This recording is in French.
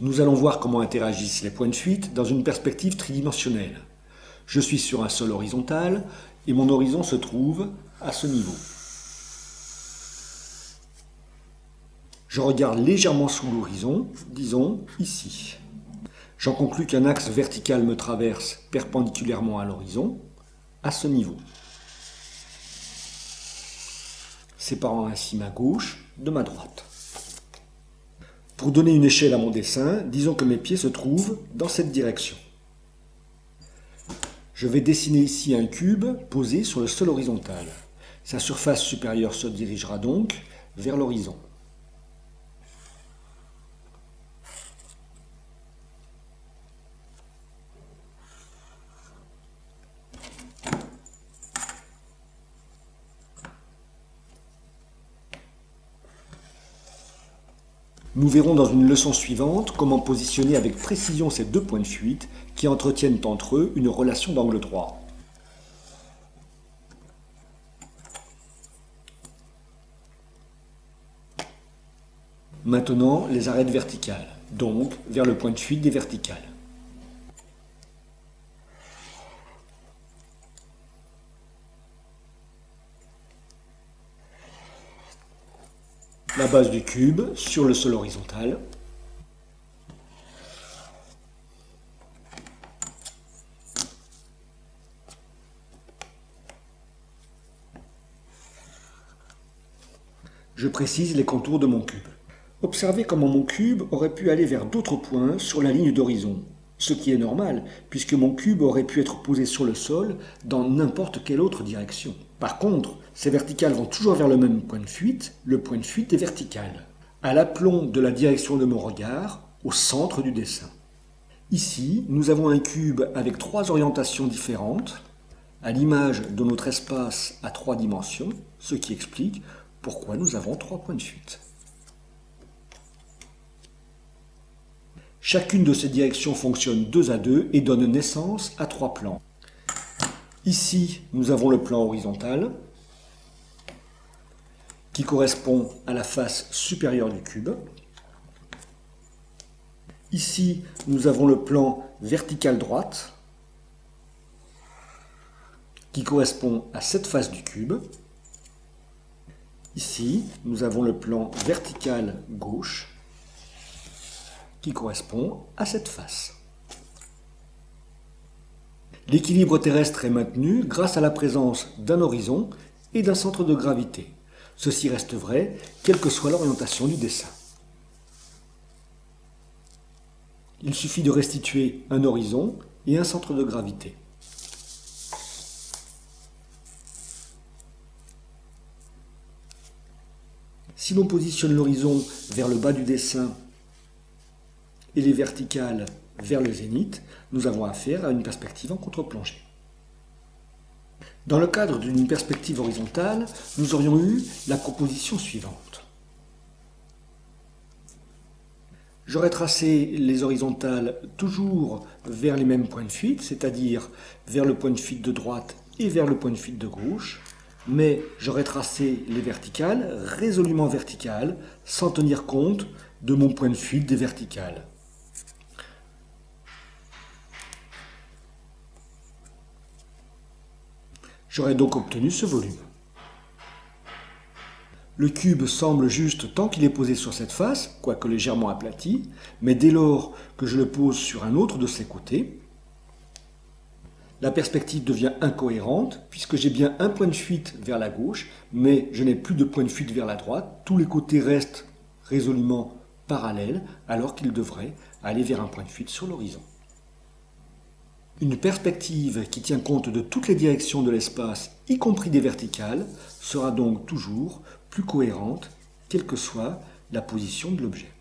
Nous allons voir comment interagissent les points de fuite dans une perspective tridimensionnelle. Je suis sur un sol horizontal et mon horizon se trouve à ce niveau. Je regarde légèrement sous l'horizon, disons ici. J'en conclus qu'un axe vertical me traverse perpendiculairement à l'horizon, à ce niveau, séparant ainsi ma gauche de ma droite. Pour donner une échelle à mon dessin, disons que mes pieds se trouvent dans cette direction. Je vais dessiner ici un cube posé sur le sol horizontal. Sa surface supérieure se dirigera donc vers l'horizon. Nous verrons dans une leçon suivante comment positionner avec précision ces deux points de fuite qui entretiennent entre eux une relation d'angle droit. Maintenant, les arêtes verticales, donc vers le point de fuite des verticales. La base du cube sur le sol horizontal. Je précise les contours de mon cube. Observez comment mon cube aurait pu aller vers d'autres points sur la ligne d'horizon, ce qui est normal puisque mon cube aurait pu être posé sur le sol dans n'importe quelle autre direction. Par contre, ces verticales vont toujours vers le même point de fuite, le point de fuite des verticales, à l'aplomb de la direction de mon regard, au centre du dessin. Ici, nous avons un cube avec trois orientations différentes, à l'image de notre espace à trois dimensions, ce qui explique pourquoi nous avons trois points de fuite. Chacune de ces directions fonctionne 2 à 2 et donne naissance à trois plans. Ici, nous avons le plan horizontal qui correspond à la face supérieure du cube. Ici, nous avons le plan vertical droite qui correspond à cette face du cube. Ici, nous avons le plan vertical gauche qui correspond à cette face. L'équilibre terrestre est maintenu grâce à la présence d'un horizon et d'un centre de gravité. Ceci reste vrai, quelle que soit l'orientation du dessin. Il suffit de restituer un horizon et un centre de gravité. Si l'on positionne l'horizon vers le bas du dessin et les verticales vers le zénith, nous avons affaire à une perspective en contre-plongée. Dans le cadre d'une perspective horizontale, nous aurions eu la proposition suivante. J'aurais tracé les horizontales toujours vers les mêmes points de fuite, c'est-à-dire vers le point de fuite de droite et vers le point de fuite de gauche, mais j'aurais tracé les verticales résolument verticales, sans tenir compte de mon point de fuite des verticales. J'aurais donc obtenu ce volume. Le cube semble juste tant qu'il est posé sur cette face, quoique légèrement aplati, mais dès lors que je le pose sur un autre de ses côtés, la perspective devient incohérente puisque j'ai bien un point de fuite vers la gauche, mais je n'ai plus de point de fuite vers la droite. Tous les côtés restent résolument parallèles alors qu'ils devraient aller vers un point de fuite sur l'horizon. Une perspective qui tient compte de toutes les directions de l'espace, y compris des verticales, sera donc toujours plus cohérente, quelle que soit la position de l'objet.